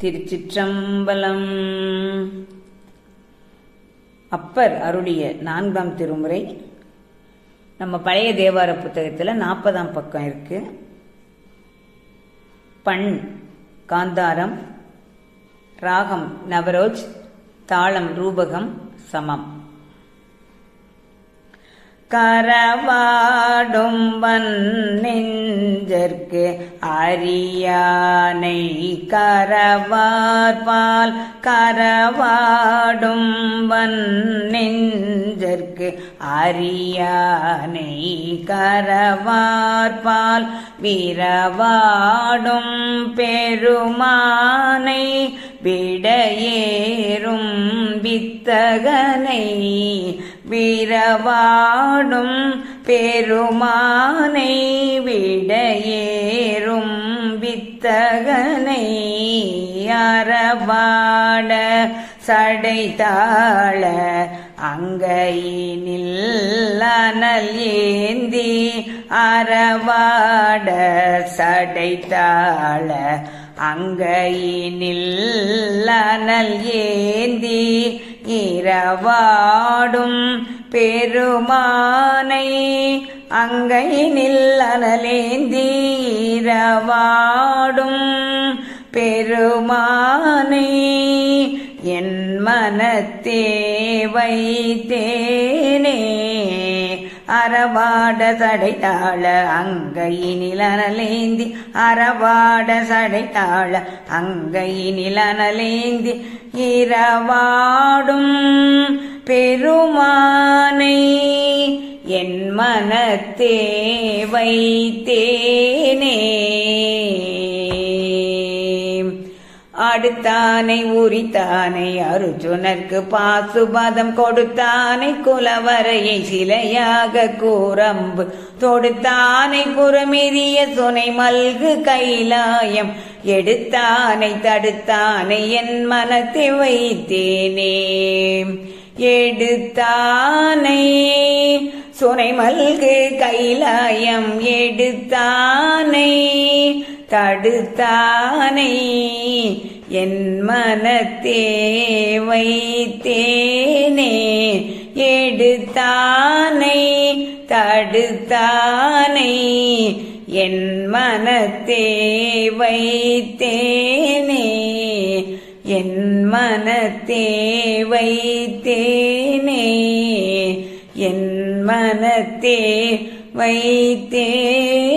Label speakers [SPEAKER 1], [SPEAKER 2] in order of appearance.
[SPEAKER 1] திருச்சிற்றம்பலம். அப்பர் அருளிய 4ஆம் திருமுறை நம்ம பழைய தேவார புத்தகத்தில் 40ஆம் பக்கம் இருக்கு. பண் காந்தாரம், ராகம் நவரோஜ், தாளம் ரூபகம், சமம். கரவாடும் நெஞ்சற்கு அரியானை கரவார்பால் கரவாடும் நெஞ்சற்கு அரியானை கரவார்பால் விரவாடும் பெருமானை விடையேறும் வித்தகனை விரவாடும் பெருமானை விடையேறும் வித்தகனை அறவாட சடைதாள அங்கையினில் அனல் ஏந்தி அறவாட சடைதாள அங்கையினில் அனல் ஏந்தி இரவாடும் பெருமானை அங்கையினில் அனலேந்தி இரவாடும் பெருமானை என் மனத்தே வைத்தேனே. அறவாட சடைத்தாள அங்கையினில் அனலேந்தி அறவாட சடைத்தாள அங்கையினில் அனலேந்தி இரவாடும் பெருமானை என் மனத்தே வைத்தேனே. அடுத்தானை உரித்தானை அருச்சுனர்க்கு பாசுபதம் கொடுத்தானை குலவரையை சிலையாக கூரம்பு தொடுத்தானை புறமெறிய சுனை மல்கு கைலாயம் எடுத்தானை தடுத்தானை என் மனத்தை வைத்தேனே. எடுத்தானை சுனை மல்கு கைலாயம் எடுத்தானை தடுத்தானை என் மனத்தே வைத்தேனே. எடுத்தானை தடுத்தானை என் மனத்தே வைத்தேனே. என் மனத்தே வைத்தேனே. என் மனத்தே வைத்தேனே.